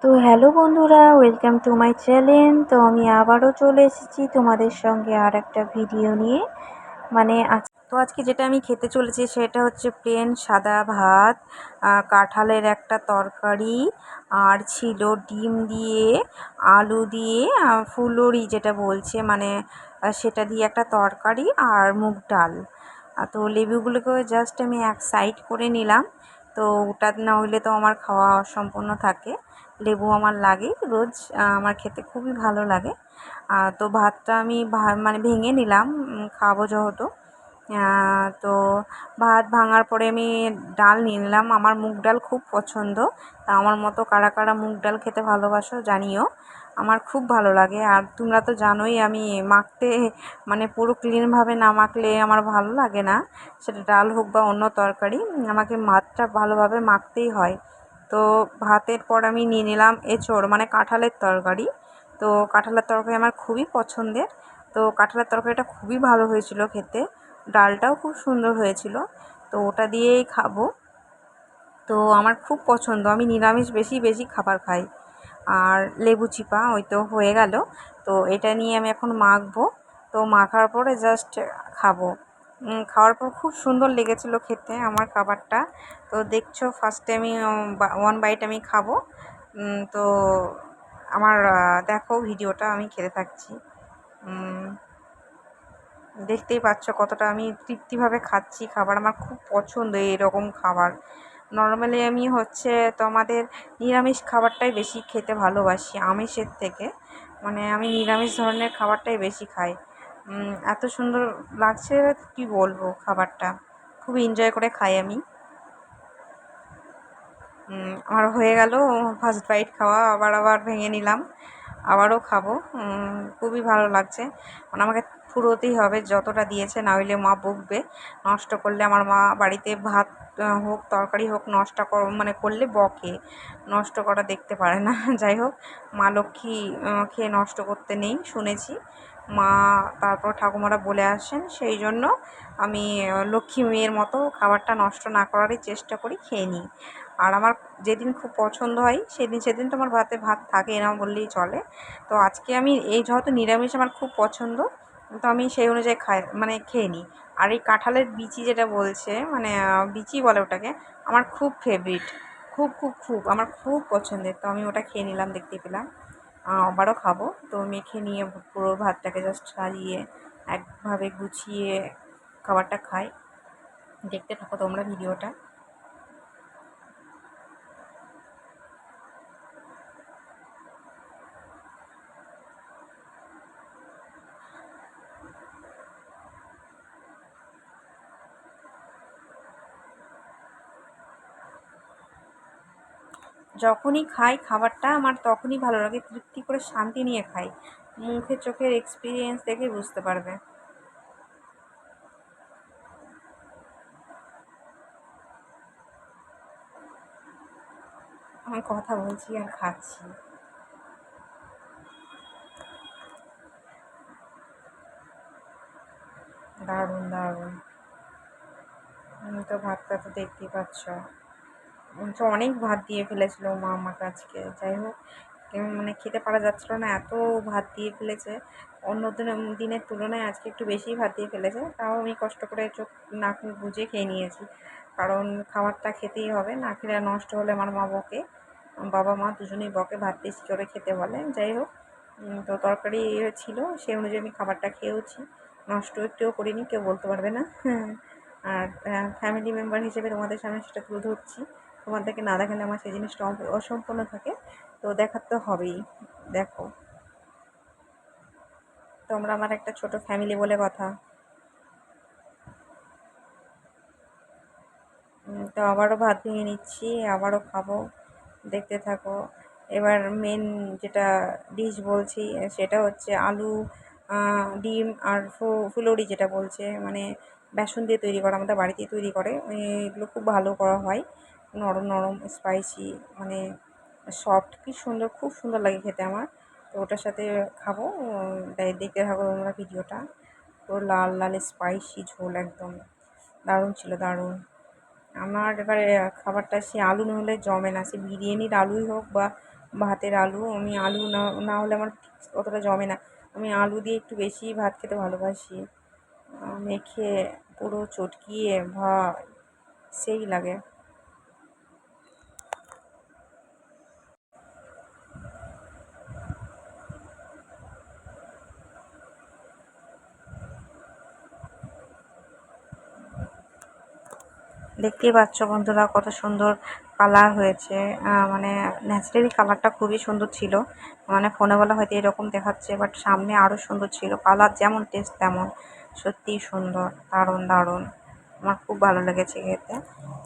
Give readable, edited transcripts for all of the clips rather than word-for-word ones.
তো হ্যালো বন্ধুরা, welcome to my channel. তো আমি আবারও চলে এসেছি তোমাদের সঙ্গে আর একটা ভিডিও নিয়ে। আজকে যেটা আমি খেতে চলেছি সেটা হচ্ছে প্লেন সাদা ভাত, কাঁঠালের একটা তরকারি, আর ছিল ডিম দিয়ে, আলু দিয়ে, ফুলুরি যেটা বলছে সেটা দিয়ে একটা তরকারি, আর মুগ ডাল। তো লেবুগুলোকে জাস্ট আমি এক সাইড করে নিলাম। তো ওটা না হইলে তো আমার খাওয়া অসম্পূর্ণ থাকে। লেবু আমার লাগেই রোজ, আমার খেতে খুবই ভালো লাগে। তো ভাতটা আমি ভেঙে নিলাম, খাবো যেহেতু। তো ভাত ভাঙার পরে আমি ডাল নিয়ে নিলাম। আমার মুগ ডাল খুব পছন্দ। তা আমার মতো কারা কারা মুগ ডাল খেতে ভালোবাসো জানিও। আমার খুব ভালো লাগে। আর তোমরা তো জানোই আমি মাখতে পুরো ক্লিনভাবে না মাখলে আমার ভালো লাগে না, সেটা ডাল হোক বা অন্য তরকারি। আমাকে ভাতটা ভালোভাবে মাখতেই হয়। তো ভাতের পর আমি নিয়ে নিলাম এঁচোড়, কাঁঠালের তরকারি। তো কাঁঠালের তরকারি আমার খুবই পছন্দের। তো কাঁঠালের তরকারিটা খুবই ভালো হয়েছিল খেতে, ডালটাও খুব সুন্দর হয়েছিল। তো ওটা দিয়েই খাবো। তো আমার খুব পছন্দ, আমি নিরামিষ বেশি বেশি খাবার খাই। আর লেবু চিপা ওই তো হয়ে গেল। তো এটা নিয়ে আমি এখন মাখবো। তো মাখার পরে জাস্ট খাবো। খাওয়ার পর খুব সুন্দর লেগেছিলো খেতে আমার খাবারটা। তো দেখছো ফার্স্টে আমি ওয়ান বাইট আমি খাবো। তো আমার দেখো ভিডিওটা আমি খেতে থাকছি। দেখতেই পাচ্ছ কতটা আমি তৃপ্তিভাবে খাচ্ছি খাবার। আমার খুব পছন্দ এরকম খাবার। নর্মালি আমি আমাদের নিরামিষ খাবারটাই বেশি খেতে ভালোবাসি আমিষের থেকে। আমি নিরামিষ ধরনের খাবারটাই বেশি খাই। এত সুন্দর লাগছে কি বলবো খাবারটা, খুব এনজয় করে খাই আমি। আমার হয়ে গেল ফার্স্ট বাইট খাওয়া, আবার ভেঙে নিলাম, আবারও খাবো। খুবই ভালো লাগছে। আমাকে ফুরোতেই হবে যতটা দিয়েছে, না হইলে মা বকবে। নষ্ট করলে আমার মা বাড়িতে ভাত হোক তরকারি হোক নষ্ট করলে বকে, নষ্ট করা দেখতে পারে না। যাই হোক, মা লক্ষ্মী খেয়ে নষ্ট করতে নেই শুনেছি। মা তারপর ঠাকুমারা বলে আসেন, সেই জন্য আমি লক্ষ্মী মেয়ের মতো খাবারটা নষ্ট না করারই চেষ্টা করি, খেয়ে নিই। আর আমার যেদিন খুব পছন্দ হয় সেদিন তো আমার ভাতে ভাত থাকে না বললেই চলে। তো আজকে আমি যেহেতু নিরামিষ আমার খুব পছন্দ, তো আমি সেই অনুযায়ী খেয়ে নিই। আর এই কাঁঠালের বিচি যেটা বলছে বিচি বলে ওটাকে, আমার খুব ফেভারিট। খুব খুব খুব আমার খুব পছন্দের। তো আমি ওটা খেয়ে নিলাম, দেখতে পেলাম। আবারও খাবো। তো মেখে নিয়ে পুরো ভাতটাকে জাস্ট সাজিয়ে একভাবে গুছিয়ে খাবারটা খাই। দেখতে থাকো তোমরা ভিডিওটা। যখনই খাই খাবারটা আমার তখনই ভালো লাগে, তৃপ্তি করে শান্তি নিয়ে খাই। মুখে চোখের এক্সপিরিয়েন্স দেখে বুঝতে পারবে। আমি কথা বলছি আর খাচ্ছি। দারুণ দারুণ। তো ভাতটা তো দেখতেই পাচ্ছ। তো অনেক ভাত দিয়ে ফেলেছিল মা আমাকে আজকে। যাই হোক, খেতে পারা যাচ্ছিল না, এত ভাত দিয়ে ফেলেছে। অন্য দিনের তুলনায় আজকে একটু বেশি ভাত দিয়ে ফেলেছে। তাও আমি কষ্ট করে চোখ নাক মুখ বুজে খেয়ে নিয়েছি, কারণ খাবারটা খেতেই হবে, না খেলে নষ্ট হলে আমার মা বকে। বাবা মা দুজনেই বকে, ভাত বেশি করে খেতে বলে। যাই হোক, তো তরকারি ছিল, সেই অনুযায়ী আমি খাবারটা খেয়েওছি, নষ্ট একটুও করিনি, কেউ বলতে পারবে না। আর ফ্যামিলি মেম্বার হিসেবে তোমাদের সামনে সেটা তুলে ধরছি। তোমাদেরকে না দেখালে আমার সেই জিনিসটা অসম্পূর্ণ থাকে। তো দেখার তো হবেই। দেখো, তোমরা আমার একটা ছোট ফ্যামিলি বলে কথা। তো আবারও ভাত ভেঙে নিচ্ছি, আবারও খাবো, দেখতে থাকো। এবার মেন যেটা ডিশ বলছি সেটা হচ্ছে আলু, ডিম আর ফুলুরি যেটা বলছে, বেসন দিয়ে তৈরি করা, আমাদের বাড়িতেই তৈরি করে। এগুলো খুব ভালো করা হয়, নরম নরম স্পাইসি, সফট, কি সুন্দর, খুব সুন্দর লাগে খেতে আমার। তো ওটার সাথে খাবো। তাই দেখতে থাকো তোমরা ভিডিওটা। পুরো লাল লাল স্পাইসি ঝোল, একদম দারুণ ছিল, দারুণ। আমার এবারে খাবারটা সে আলু না হলে জমে না, সে বিরিয়ানির আলুই হোক বা ভাতের আলু, আমি আলু না না হলে আমার অতটা জমে না। আমি আলু দিয়ে একটু বেশি ভাত খেতে ভালোবাসি। মেখে পুরো চটকিয়ে সেই লাগে। দেখতেই পাচ্ছ বন্ধুরা কত সুন্দর কালার হয়েছে। মানে ন্যাচারালি কালারটা খুবই সুন্দর ছিল। মানে ফোনে বলা হয়তো এরকম দেখাচ্ছে, বাট সামনে আরও সুন্দর ছিল। কালার যেমন টেস্ট তেমন। সত্যিই সুন্দর, দারুণ দারুণ। আমার খুব ভালো লেগেছে খেতে।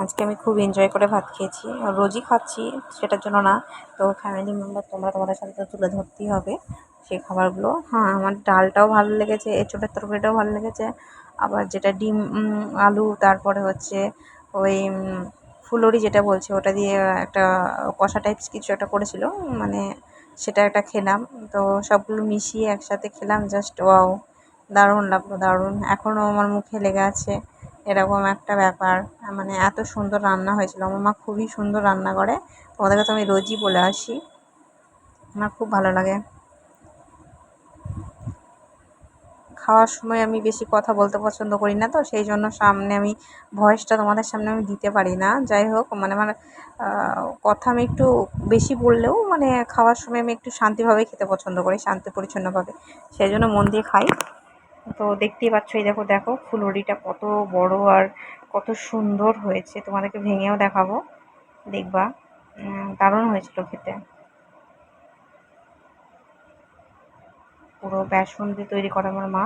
আজকে আমি খুব এনজয় করে ভাত খেয়েছি। আর রোজই খাচ্ছি সেটার জন্য না। তো ফ্যামিলি মেম্বার তোমাদের সাথে তো তুলে ধরতেই হবে সেই খাবারগুলো। হ্যাঁ, আমার ডালটাও ভালো লেগেছে, এঁচোড়ের তরকারিটাও ভালো লেগেছে। আবার যেটা ডিম, আলু, তারপরে হচ্ছে ওই ফুলুরি যেটা বলছে ওটা দিয়ে একটা কষা টাইপস কিছু একটা করেছিল, মানে সেটা একটা খেলাম। তো সবগুলো মিশিয়ে একসাথে খেলাম, জাস্ট ওয়াও, দারুণ লাগলো, দারুণ। এখনও আমার মুখে লেগে আছে এরকম একটা ব্যাপার। মানে এত সুন্দর রান্না হয়েছিল। আমার মা খুবই সুন্দর রান্না করে, তোমাদের কাছে আমি রোজই বলে আসি, আমার খুব ভালো লাগে। খাওয়ার সময় আমি বেশি কথা বলতে পছন্দ করি না, তো সেই জন্য সামনে আমি ভয়েসটা তোমাদের সামনে আমি দিতে পারি না। যাই হোক, মানে আমার কথা আমি একটু বেশি বললেও মানে খাওয়ার সময় আমি একটু শান্তিভাবে খেতে পছন্দ করি, শান্তি পরিচ্ছন্নভাবে, সেই জন্য মন দিয়ে খাই। তো দেখতেই পাচ্ছ, এই দেখো দেখো ফুলুরিটা কত বড় আর কত সুন্দর হয়েছে, তোমাদেরকে ভেঙেও দেখাবো, দেখবা। দারুণ হয়েছিল খেতে। পুরো বেসন দিয়ে তৈরি করা আমার মা।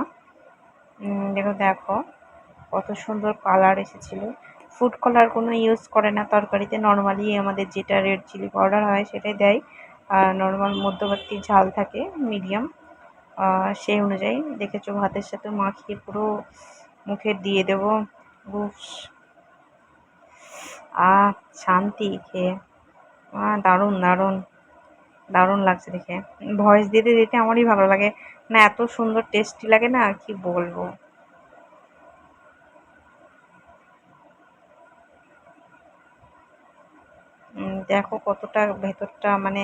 দেখো দেখো কত সুন্দর কালার এসেছিল। ফুড কালার কোনো ইউজ করে না তরকারিতে, নর্মালি আমাদের যেটা রেড চিলি পাউডার হয় সেটাই দেয়। আর নর্মাল মধ্যবর্তী ঝাল থাকে, মিডিয়াম, সেই অনুযায়ী। দেখেছো ভাতের সাথে মাখিয়ে পুরো মুখে দিয়ে দেবো। উফ, শান্তি খেয়ে। দারুণ দারুণ, দারুণ লাগছে দেখে। ভয়েস দিতে দিতে আমারই ভালো লাগে না, এত সুন্দর টেস্টি লাগে না, কি বলবো। দেখো কতটা ভেতরটা মানে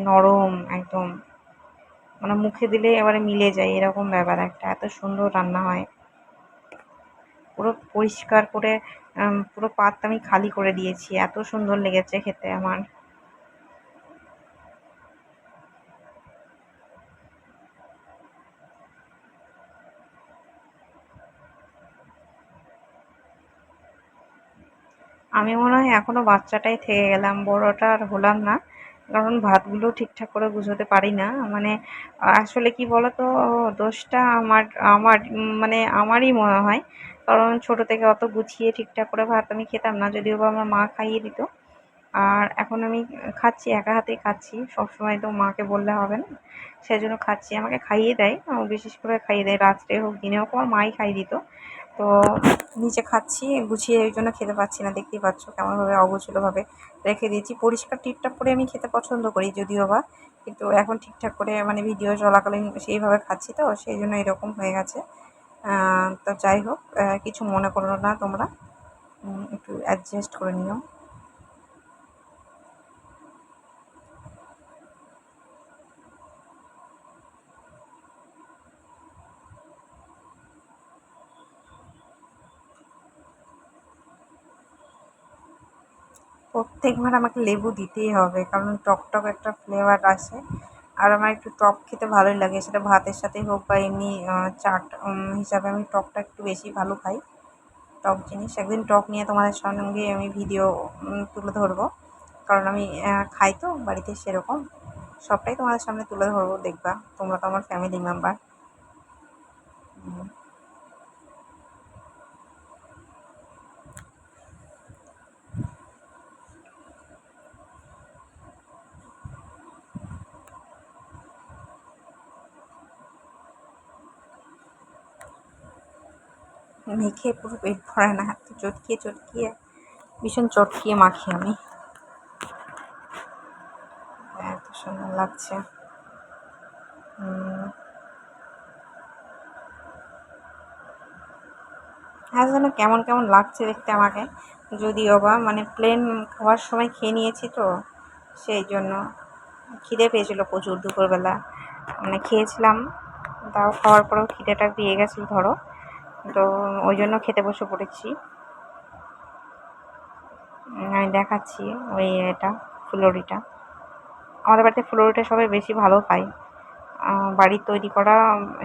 নরম একদম, মানে মুখে দিলে এবারে মিলে যায় এরকম ব্যাপার একটা, এত সুন্দর রান্না হয়। পুরো পরিষ্কার করে পুরো পাত আমি খালি করে দিয়েছি, এত সুন্দর লেগেছে খেতে আমার। আমি মনে হয় এখনো বাচ্চাটাই থেকে গেলাম, বড়টা আর হলাম না। কারণ ভাতগুলো ঠিকঠাক করে গুছোতে পারি না। মানে আসলে কি বলতো, দোষটা আমার আমার মানে আমারই মনে হয়। কারণ ছোট থেকে অত গুছিয়ে ঠিকঠাক করে ভাত আমি খেতাম না, যদিও বা আমার মা খাইয়ে দিত। আর এখন আমি খাচ্ছি, একা হাতেই খাচ্ছি, সবসময় তো মাকে বললে হবে না, সেজন্য খাচ্ছি। আমাকে খাইয়ে দেয়, বিশেষ করে খাইয়ে দেয়, রাত্রে হোক দিনে হোক আমার মাই খাইয়ে দিত। তো নিচে খাচ্ছি গুছিয়ে, ওই জন্য খেতে পাচ্ছি না, দেখতেই পাচ্ছ কেমনভাবে অগোছালোভাবে রেখে দিয়েছি। পরিষ্কার টিপটাপ করে আমি খেতে পছন্দ করি যদিও বা, কিন্তু এখন ঠিকঠাক করে মানে ভিডিও চলাকালীন সেইভাবে খাচ্ছি, তো সেই জন্য এরকম হয়ে গেছে। তো যাই হোক, কিছু মনে করো না তোমরা, একটু অ্যাডজাস্ট করে নিও। প্রত্যেকবার আমাকে লেবু দিতেই হবে, কারণ টক টক একটা ফ্লেভার আসে। আর আমার একটু টক খেতে ভালোই লাগে, সেটা ভাতের সাথেই হোক বা এমনি চাট হিসাবে আমি টকটা একটু বেশি ভালো খাই। টক জিনিস, একদিন টক নিয়ে তোমাদের সঙ্গে আমি ভিডিও তুলে ধরবো, কারণ আমি খাই তো বাড়িতে, সেরকম সবটাই তোমাদের সামনে তুলে ধরবো, দেখবা। তোমরা তো আমার ফ্যামিলি মেম্বার। মেখে পুরো পেট ভরে না, হাত চটকিয়ে চটকিয়ে, ভীষণ চটকিয়ে মাখি আমি। এত সুন্দর লাগছে। হ্যাঁ, যেন কেমন কেমন লাগছে দেখতে আমাকে, যদিও বা মানে প্লেন খাওয়ার সময় খেয়ে নিয়েছি তো সেই জন্য। খিদে পেয়েছিল প্রচুর দুপুরবেলা, মানে খেয়েছিলাম, তাও খাওয়ার পরেও খিদেটা পেয়ে গেছিলো ধরো। তো ওই জন্য খেতে বসে পড়েছি। আমি দেখাচ্ছি ওই এটা ফুলুরিটা। আমাদের বাড়িতে ফুলুরিটা সবাই বেশি ভালো খায়। বাড়ির তৈরি করা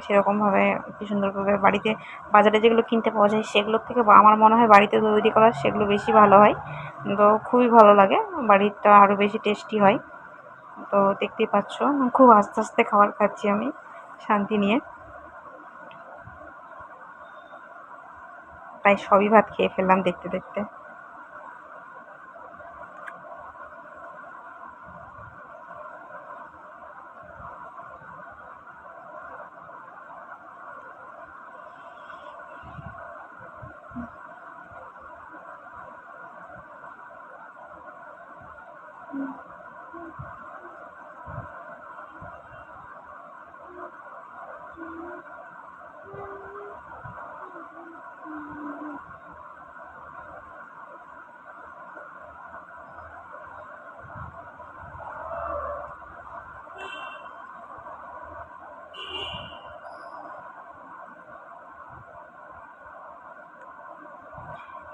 সেরকমভাবে কি সুন্দরভাবে বাড়িতে বাজারে যেগুলো কিনতে পাওয়া যায় সেগুলোর থেকে আমার মনে হয় বাড়িতে তৈরি করা সেগুলো বেশি ভালো হয়। তো খুবই ভালো লাগে, বাড়িরটা আরও বেশি টেস্টি হয়। তো দেখতেই পাচ্ছ খুব আস্তে আস্তে খাবার খাচ্ছি আমি শান্তি নিয়ে। প্রায় সবই ভাত খেয়ে ফেললাম দেখতে দেখতে।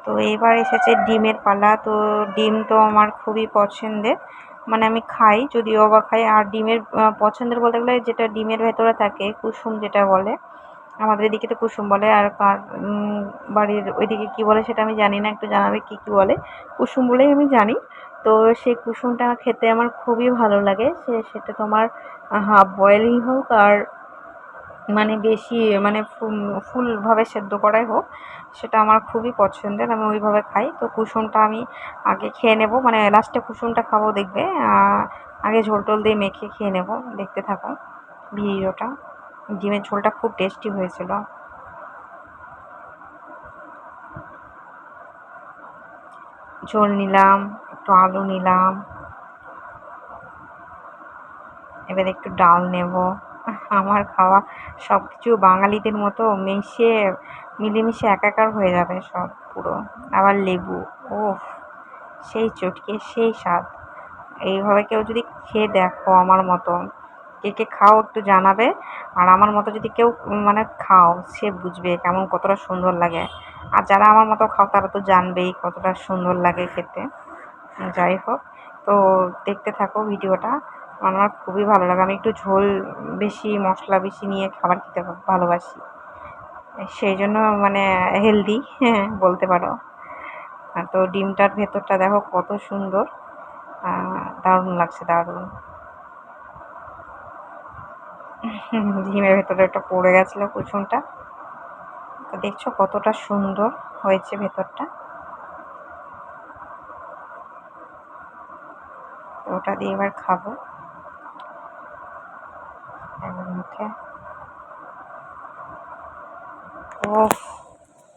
তো এবার এসেছে ডিমের পালা। তো ডিম তো আমার খুবই পছন্দের, মানে আমি খাই, যদিও বা খাই। আর ডিমের পছন্দের বলতে গেলে যেটা ডিমের ভেতরে থাকে কুসুম যেটা বলে, আমাদের এদিকে তো কুসুম বলে, আর কার বাড়ির ওইদিকে কী বলে সেটা আমি জানি না, একটু জানাবে কী কী বলে। কুসুম বলেই আমি জানি। তো সেই কুসুমটা খেতে আমার খুবই ভালো লাগে। সেটা তোমার হাফ বয়েলই হোক আর মানে বেশি মানে ফুলভাবে সেদ্ধ করাই হোক, সেটা আমার খুবই পছন্দের, আমি ওইভাবে খাই। তো কুসুমটা আমি আগে খেয়ে নেব, মানে লাস্টে কুসুমটা খাবো দেখবে। আগে ঝোল টোল দিয়ে মেখে খেয়ে নেব, দেখতে থাকো ভিডিওটা। ডিমের ঝোলটা খুব টেস্টি হয়েছিল। ঝোল নিলাম, একটু আলু নিলাম, এবার একটু ডাল নেব। আমার খাওয়া সব কিছু বাঙালিদের মতো মিলেমিশে একাকার হয়ে যাবে সব পুরো। আবার লেবু, ওফ, সেই চটকে সেই স্বাদ। এইভাবে কেউ যদি খেয়ে দেখো আমার মতো, কে কে খাও একটু জানাবে। আর আমার মতো যদি কেউ মানে খাও, সে বুঝবে কেমন কতটা সুন্দর লাগে। আর যারা আমার মতো খাও তারা তো জানবেই কতটা সুন্দর লাগে খেতে। যাই হোক, তো দেখতে থাকো ভিডিওটা। আমার খুবই ভালো লাগে, আমি একটু ঝোল বেশি মশলা বেশি নিয়ে খাবার খেতে ভালোবাসি, সেই জন্য মানে হেলদি হ্যাঁ বলতে পারো। তো ডিমটার ভেতরটা দেখো কত সুন্দর, দারুণ লাগছে, দারুণ। ডিমের ভেতরে একটা পড়ে গেছিলো কুসুমটা। তো দেখছো কতটা সুন্দর হয়েছে ভেতরটা। ওটা দিয়ে এবার খাবো এবার মুখে। ও,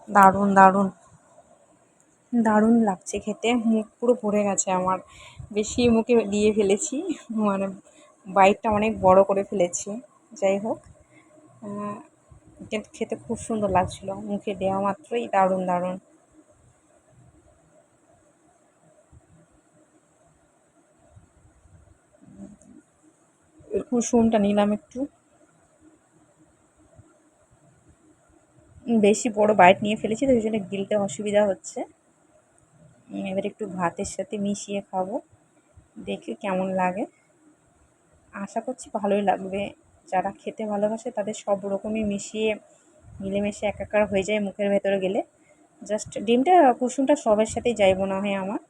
দারুণ দারুণ দারুণ লাগছে খেতে, মুখ পুরো ভরে গেছে আমার, বেশি মুখে দিয়ে ফেলেছি, মানে বাইটটা অনেক বড় করে ফেলেছি। যাই হোক, কিন্তু খেতে খুব সুন্দর লাগছিলো, মুখে দেওয়া মাত্রই দারুণ দারুণ। কুসুমটা নিলাম একটু, বেশি বড় বাইট নিয়ে ফেলেছি তো ওই জন্য গিলতে অসুবিধা হচ্ছে। এবার একটু ভাতের সাথে মিশিয়ে খাবো, দেখি কেমন লাগে। আশা করছি ভালোই লাগবে। যারা খেতে ভালোবাসে তাদের সব রকমই মিশিয়ে মিলেমিশে একাকার হয়ে যায় মুখের ভেতরে গেলে। জাস্ট ডিমটা কুসুমটা সবের সাথেই যায় মনে হয় আমার,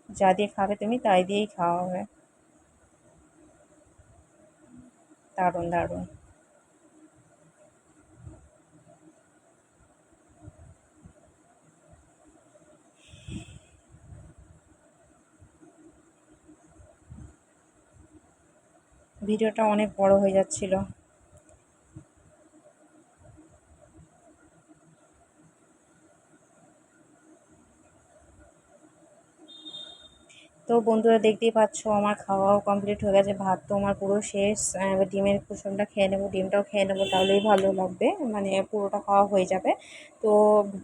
যা দিয়ে খাবে তুমি তাই দিয়েই খাওয়া হবে। দারুণ দারুণ। ভিডিওটা অনেক বড় হয়ে যাচ্ছিল। তো বন্ধুরা দেখতেই পাচ্ছ আমার খাওয়াও কমপ্লিট হয়ে গেছে, ভাত তো আমার পুরো শেষ। এবার ডিমের কুসুমটা খেয়ে নেবো, ডিমটাও খেয়ে নেবো, তাহলেই ভালো লাগবে, মানে পুরোটা খাওয়া হয়ে যাবে। তো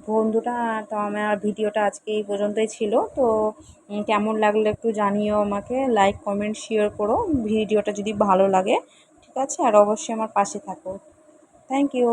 বন্ধুটা, তো আমার ভিডিওটা আজকে এই পর্যন্তই ছিল। তো কেমন লাগলো একটু জানিও আমাকে, লাইক কমেন্ট শেয়ার করো ভিডিওটা যদি ভালো লাগে, ঠিক আছে? আর অবশ্যই আমার পাশে থাকো। Thank you.